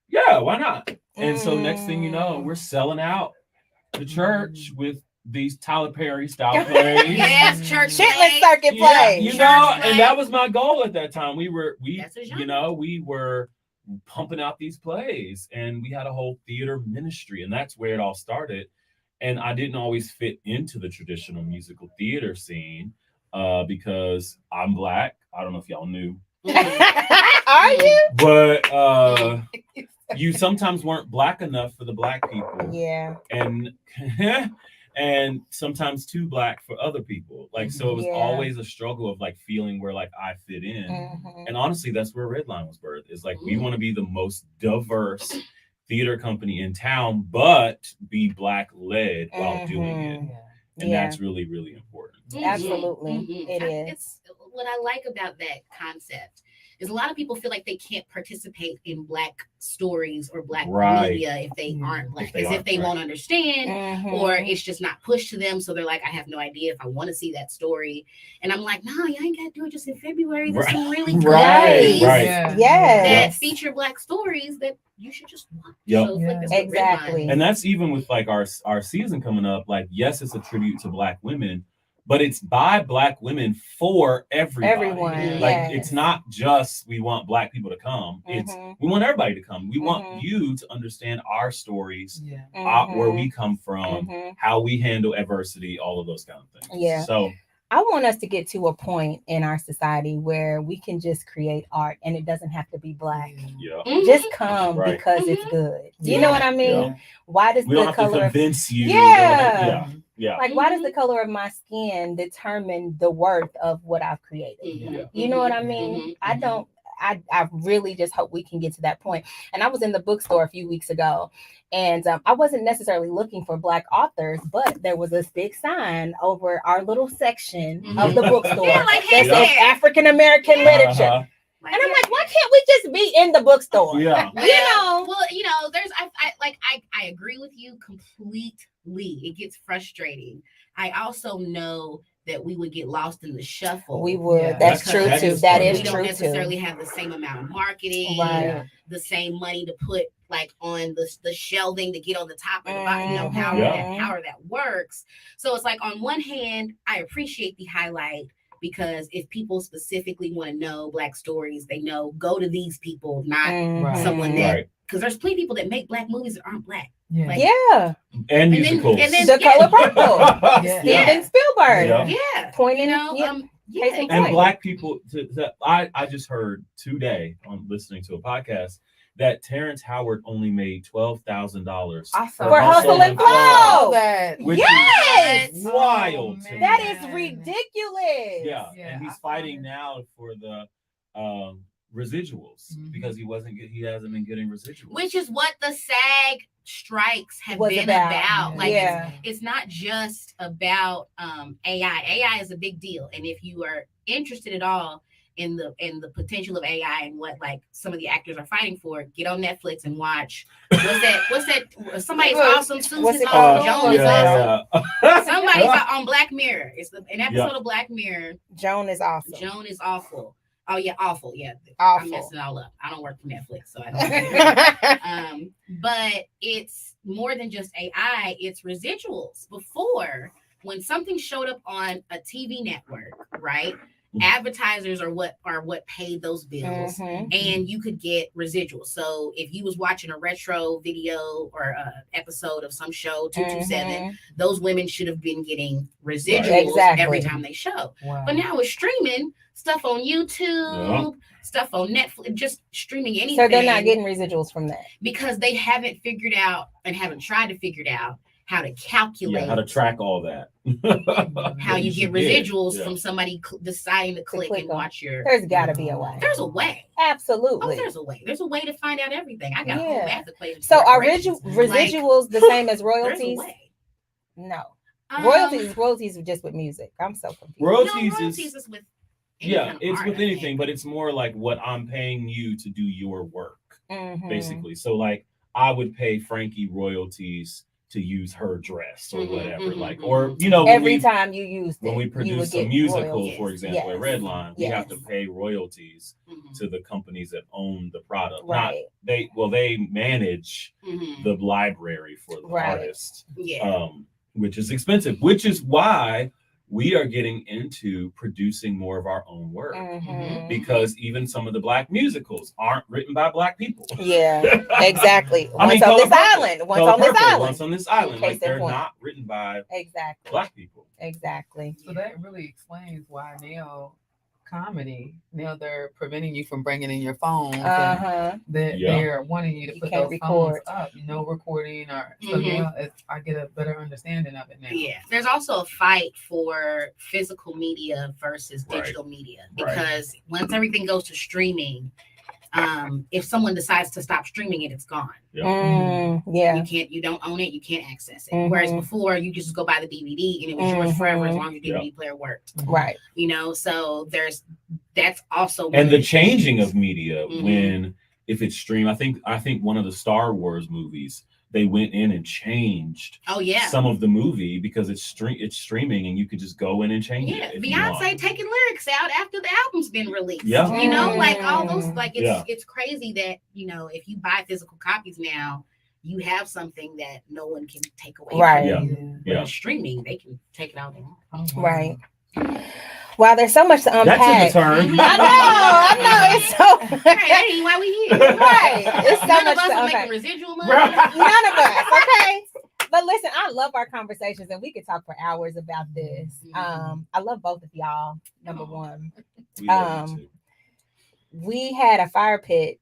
yeah, why not? And so next thing you know, we're selling out the church with these Tyler Perry style plays. Yes, church Chitlin circuit Yeah, play. you know, and that was my goal at that time. We were pumping out these plays, and we had a whole theater ministry, and that's where it all started. And I didn't always fit into the traditional musical theater scene because I'm Black. I don't know if y'all knew. Are you? But you sometimes weren't Black enough for the Black people. Yeah. And sometimes too Black for other people. Like, so it was always a struggle of like feeling where like I fit in. And honestly, that's where Redline was birthed. It's like, we want to be the most diverse theater company in town, but be Black led while doing it. And that's really, really important. Absolutely. It is. It's what I like about that concept is a lot of people feel like they can't participate in Black stories or Black media if they aren't Black, as if they won't understand, or it's just not pushed to them. So they're like, I have no idea if I want to see that story. And I'm like, no, you ain't got to do it just in February. There's some really good movies that feature Black stories that you should just watch. So exactly. And that's even with like our season coming up. Like, yes, it's a tribute to Black women, but it's by Black women for everybody. Everyone. Like, it's not just we want Black people to come. It's we want everybody to come. We want you to understand our stories, where we come from, how we handle adversity, all of those kind of things. Yeah. So I want us to get to a point in our society where we can just create art and it doesn't have to be Black. Just come because it's good. You know what I mean? Why does we the don't color have to convince you? Yeah. Like, why does the color of my skin determine the worth of what I've created? You know what I mean? I really just hope we can get to that point. And I was in the bookstore a few weeks ago, and I wasn't necessarily looking for Black authors, but there was this big sign over our little section of the bookstore that says African American literature. And I'm like, why can't we just be in the bookstore? Well, there's I agree with you completely. It gets frustrating. I also know that we would get lost in the shuffle. We would. That's true too. That is true too. We don't necessarily have the same amount of marketing, the same money to put like on the shelving to get on the top of the box, you know, however that works. So it's like, on one hand, I appreciate the highlight, because if people specifically want to know Black stories, they know, go to these people, not someone that, because there's plenty of people that make Black movies that aren't Black. And musicals. The Color Purple. Steven Spielberg. Pointing out. And Black people. I just heard today on listening to a podcast that Terrence Howard only made $12,000 for Hustle and Flow. Which is wild. That is ridiculous. And he's fighting now for the residuals because he hasn't been getting residuals, which is what the SAG strikes have been about. Like, it's not just about AI is a big deal, and if you are interested at all in the potential of AI and what like some of the actors are fighting for, get on Netflix and watch what's that somebody's awesome, Susan's awesome, Joan is awesome. Somebody's on Black Mirror. It's an episode of Black Mirror. Joan is awesome. Joan is awful. Oh yeah, awful. Yeah, awful. I'm messing it all up. I don't work for Netflix, so I don't. But it's more than just AI. It's residuals. Before, when something showed up on a TV network, right? Advertisers are what paid those bills, and you could get residuals. So if you was watching a retro video or a episode of some show 227, those women should have been getting residuals every time they show. But now with streaming stuff on YouTube, stuff on Netflix, just streaming anything. So they're not getting residuals from that because they haven't figured out and haven't tried to figure out how to calculate, how to track all that, how you get residuals from somebody deciding to click and watch your. There's got to be a way. There's a way. Absolutely. Oh, there's a way. There's a way to find out everything. I got a whole math equation. So are residuals the same as royalties? No. Royalties are just with music. I'm so confused. Royalties is with Yeah, it's with anything, but it's more like what I'm paying you to do your work, basically. So like I would pay Frankie royalties to use her dress or whatever, like, or every time you use when we produce a musical, for example, at Redline, we have to pay royalties to the companies that own the product. Right. They manage the library for the artist, which is expensive, which is why we are getting into producing more of our own work because even some of the Black musicals aren't written by Black people. Yeah, exactly. Once on this island. Once on this island. Like they're not written by Black people. Exactly. So that really explains why now they're preventing you from bringing in your phone. They're wanting you to put those phones up, no recording or so now I get a better understanding of it now. Yeah. There's also a fight for physical media versus digital media because once everything goes to streaming, if someone decides to stop streaming it, it's gone. You don't own it, you can't access it. Whereas before you just go buy the DVD and it was yours forever as long as your DVD player worked. Right. So that's also and the changing of media when if it's streamed. I think one of the Star Wars movies, they went in and changed some of the movie because it's streaming and you could just go in and change it. Beyonce taking lyrics out after the album's been released. Like all those, like it's crazy that, if you buy physical copies now, you have something that no one can take away. From you. Streaming, they can take it out. Right. Wow, there's so much to unpack. That took a turn. I know. It's so hey, why we here? Right. It's so None much of us to are unpack. making residual money. None of us, okay? But listen, I love our conversations and we could talk for hours about this. I love both of y'all, number one. We love you too. We had a fire pit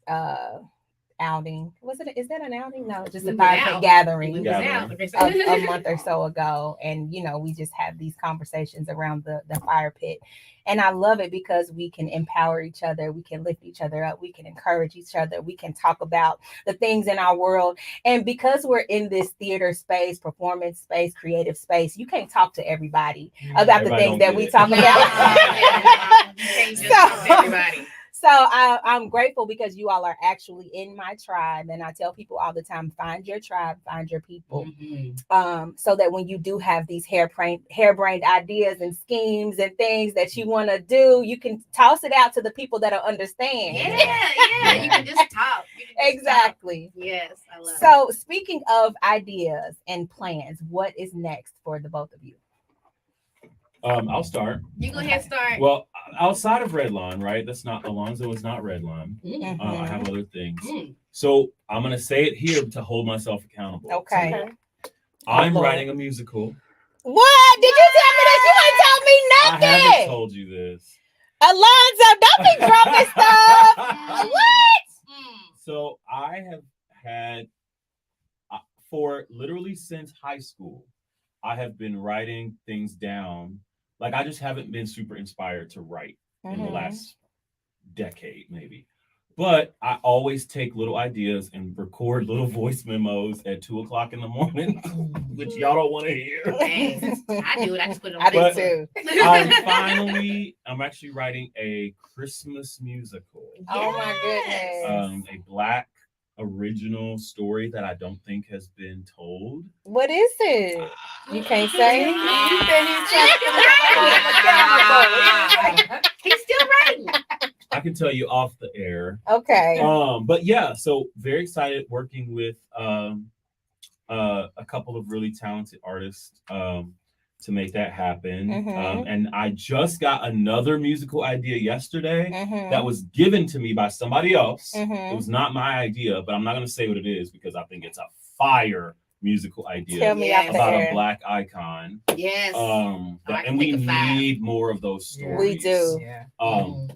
outing. Is that an outing? No, just a fire pit gathering a month or so ago. And we just have these conversations around the fire pit. And I love it because we can empower each other, we can lift each other up, we can encourage each other, we can talk about the things in our world. And because we're in this theater space, performance space, creative space, you can't talk to everybody about the things that we talk about. You can't just talk to everybody. So I'm grateful because you all are actually in my tribe. And I tell people all the time, find your tribe, find your people. So that when you do have these harebrained ideas and schemes and things that you want to do, you can toss it out to the people that'll understand. Yeah. You can just talk. Exactly. Yes, I love it. So speaking of ideas and plans, what is next for the both of you? I'll start. You go ahead, start. Well, outside of Redline, right? That's not Alonzo is not Redline. I have other things. So I'm gonna say it here to hold myself accountable. Okay. I'm writing a musical. What? Did you tell me this? You ain't told me nothing. I haven't told you this. Alonzo, don't be dropping stuff. What? So I have had for literally since high school, I have been writing things down. Like I just haven't been super inspired to write in the last decade, maybe. But I always take little ideas and record little voice memos at 2:00 in the morning, which y'all don't want to hear. I do it. I just put it on. I do too. I'm actually writing a Christmas musical. Oh my goodness. A Black original story that I don't think has been told. What is it? You can't say. He's still writing. I can tell you off the air. Okay. But yeah, so very excited working with a couple of really talented artists to make that happen. And I just got another musical idea yesterday that was given to me by somebody else. It was not my idea, but I'm not going to say what it is because I think it's a fire musical idea. Tell me about a Black icon. Yes. And we need more of those stories. We do.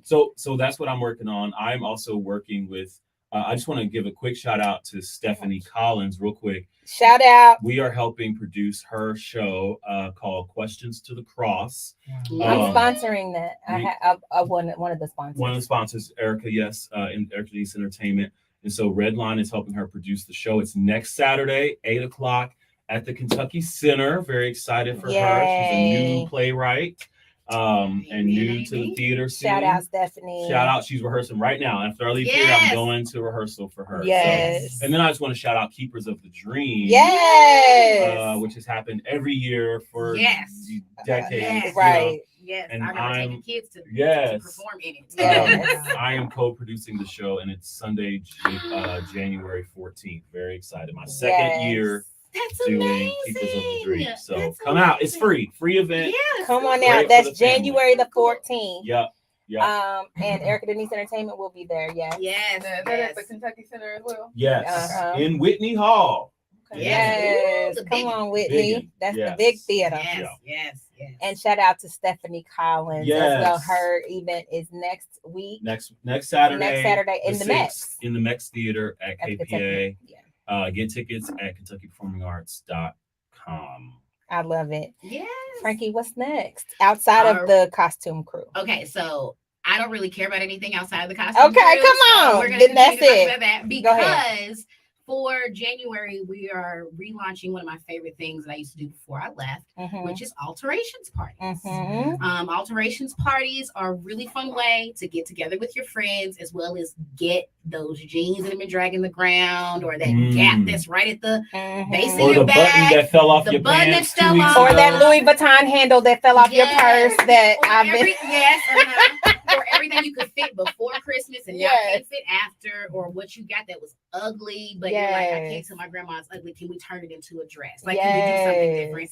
So that's what I'm working on. I'm also working with I just want to give a quick shout out to Stephanie Collins real quick. Shout out. We are helping produce her show called Questions to the Cross. I'm sponsoring that. I one of the sponsors. One of the sponsors, Erica, in Erica Denise Entertainment. And so Redline is helping her produce the show. It's next Saturday, 8:00 at the Kentucky Center. Very excited for her. She's a new playwright. and new to the theater scene. Shout out Stephanie. Shout out, she's rehearsing right now. After I leave here, I'm going to rehearsal for her. Yes. So, and then I just want to shout out Keepers of the Dream. Yes. Which has happened every year for decades. Right. Yes, and I remember taking kids to perform in it. Yes. I am co-producing the show, and it's Sunday, January 14th. Very excited. My second year doing Keepers of the Dream. So come out. It's free event. Yes. Come on out. That's January the 14th. Yep. Yeah. And Erica Denise Entertainment will be there. Yes. Is that at the Kentucky Center as well? Yes. In Whitney Hall. Yes. Come on, Whitney. That's the big theater. Yes. And shout out to Stephanie Collins as well. Her event is next week. Next Saturday. Next Saturday in the Mex. In the Mex Theater at KPA. Get tickets at KentuckyPerformingArts.com. I love it. Yes. Frankie, what's next? Outside of the costume crew. Okay, so I don't really care about anything outside of the costume crew. Okay, come on. So we're gonna that's it. about that because for January, we are relaunching one of my favorite things that I used to do before I left, which is alterations parties. Alterations parties are a really fun way to get together with your friends, as well as get those jeans that have been dragging the ground, or that gap that's right at the base of your bag, button that fell off your pants, or that Louis Vuitton handle that fell off your purse. That or everything you could fit before Christmas and now can't fit after, or what you got that was ugly, but you're like, I can't tell my grandma it's ugly. Can we turn it into a dress? Like, can we do something different?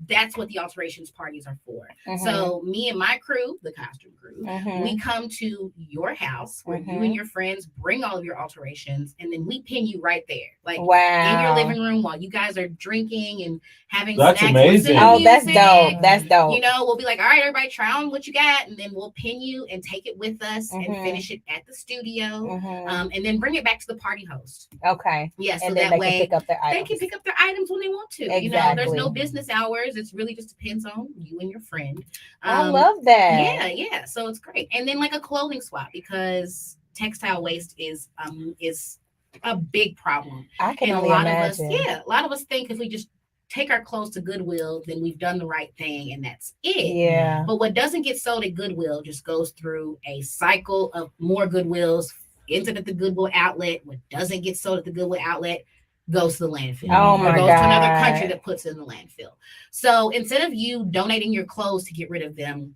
That's what the alterations parties are for. So me and my crew, the costume crew, we come to your house where you and your friends bring all of your alterations, and then we pin you right there, like in your living room while you guys are drinking and having snacks. Amazing. Oh, that's dope. That's dope. You know, we'll be like, all right, everybody, try on what you got, and then we'll pin you and take it with us and finish it at the studio, and then bring it back to the party host. Okay. Yeah, so and then that they way can pick up their items. they can pick up their items when they want to. Exactly. You know, there's no business hours. It's really just depends on you and your friend. I love that. Yeah. So it's great. And then like a clothing swap, because textile waste is a big problem. I can and only imagine. A lot of us think if we just take our clothes to Goodwill, then we've done the right thing and that's it. Yeah. But what doesn't get sold at Goodwill just goes through a cycle of more Goodwills, ends up at the Goodwill outlet. What doesn't get sold at the Goodwill outlet goes to the landfill. Oh my God. Goes to another country that puts it in the landfill. So instead of you donating your clothes to get rid of them,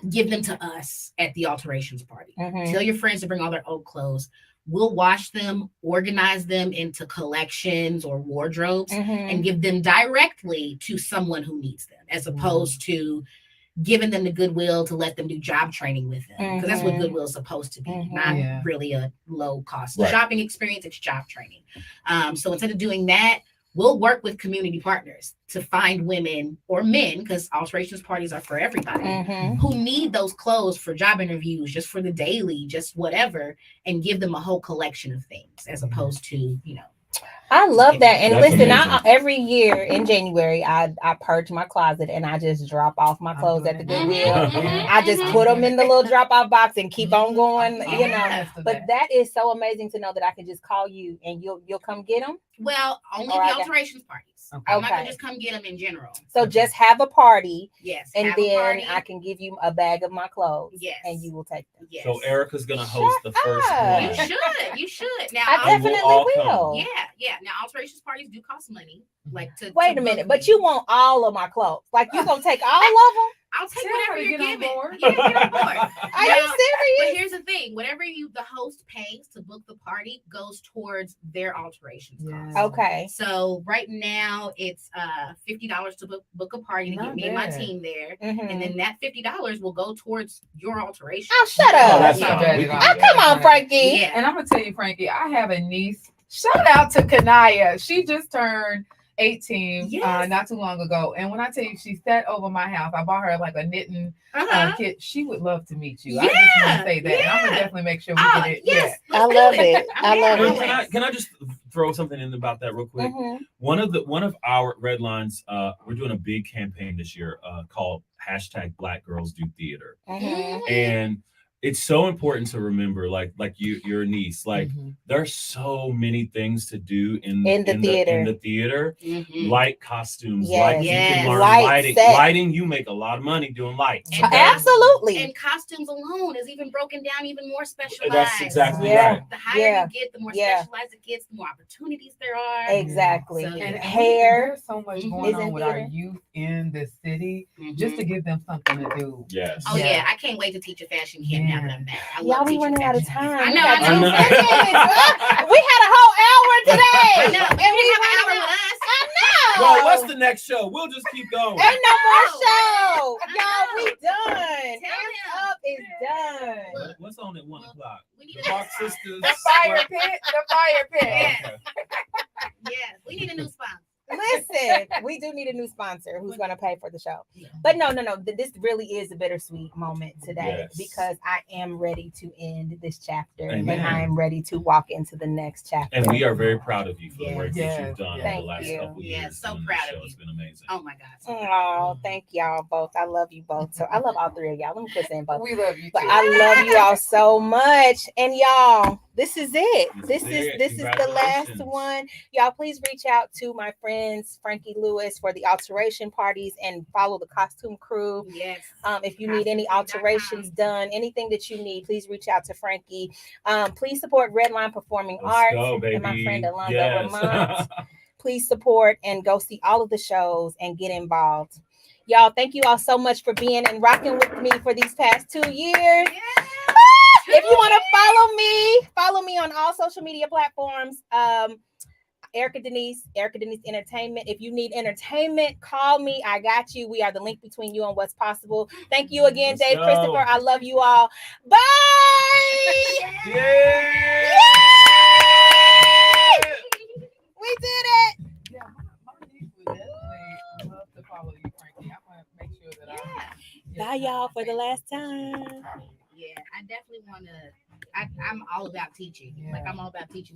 give them to us at the alterations party. Tell your friends to bring all their old clothes. We'll wash them, organize them into collections or wardrobes, and give them directly to someone who needs them, as opposed to giving them to Goodwill to let them do job training with them, because that's what Goodwill is supposed to be, not really a low cost shopping experience. It's job training. So instead of doing that, we'll work with community partners to find women or men, because alterations parties are for everybody, who need those clothes for job interviews, just for the daily, just whatever, and give them a whole collection of things, as opposed to, you know. I love that. And That's listen, amazing. every year in January, I purge my closet and I just drop off my clothes at the Goodwill. I just put them in the little drop off box and keep on going, you know. But that is so amazing to know that I can just call you and you'll come get them. Well, only the alterations parties. I'm not gonna just come get them in general. So just have a party. Yes. And then I can give you a bag of my clothes. Yes. And you will take them. Yes. So Erica's gonna host the first up. one. You should. Now I definitely will. Yeah. Now alterations parties do cost money. Like to wait a minute, but you want all of my clothes? Like you gonna take all of them? I'll take whatever you're giving. Yeah, get on board. Are you serious? But here's the thing: whatever the host pays to book the party goes towards their alterations costs. Okay. So right now it's $50 to book a party to get me and my team there, and then that $50 will go towards your alteration. Oh, shut up! Oh, that's not bad at all. Oh, come on, Frankie. Yeah. And I'm gonna tell you, Frankie, I have a niece. Shout out to Kanaya. She just turned 18 not too long ago, and when I tell you she sat over my house, I bought her like a knitting kit. She would love to meet you. I just want to say that, and I'm gonna definitely make sure we get it. Yes, I love it. I love it. Can I just throw something in about that real quick? One of our red lines, we're doing a big campaign this year called #BlackGirlsDoTheater, and it's so important to remember, like your niece, like there's so many things to do in the theater, light costumes, like you can learn lighting. You make a lot of money doing lights. Absolutely. And costumes alone is even broken down even more specialized. That's exactly right. The higher you get, the more specialized it gets, the more opportunities there are. Exactly. So, and hair. There's so much going on with our youth in the city, just to give them something to do. Yes. Oh yeah, I can't wait to teach a fashion camp now that I'm back. Y'all be running out of time. I know. We had a whole hour today. I know. And we have an hour with us. I know. Well, what's the next show? We'll just keep going. Ain't no more show. Y'all, we done. Hands Up is done. What's on at 1 o'clock? We The Rock Sisters. The fire pit. The fire pit. Yes. Yes. We need a new sponsor. Listen, we do need a new sponsor who's going to pay for the show. But no. This really is a bittersweet moment today because I am ready to end this chapter. Amen. And I am ready to walk into the next chapter. And we are very proud of you for the work that you've done Thank the last you. couple of years. Yes, so proud of you. It's been amazing. Oh my God. Oh, thank y'all both. I love you both. So I love all three of y'all. Let me put in both. We love you too. But I love you all so much. And y'all, this is it. This is the last one. Y'all, please reach out to my friends Frankie Lewis for the alteration parties and follow the costume crew. Yes. If you need any alterations done, anything that you need, please reach out to Frankie. Please support Redline Performing Arts and my friend Alonzo Ramont. Please support and go see all of the shows and get involved. Y'all, thank you all so much for being and rocking with me for these past 2 years. If you want to follow me on all social media platforms. Erica Denise Entertainment. If you need entertainment, call me. I got you. We are the link between you and what's possible. Thank you again, Dave Christopher. I love you all. Bye. Yay! We did it. Yeah, my niece would definitely love to follow you, Frankie. I'm gonna make sure that Bye, y'all, for the last time. Yeah, I definitely want to. I'm all about teaching. Like I'm all about teaching.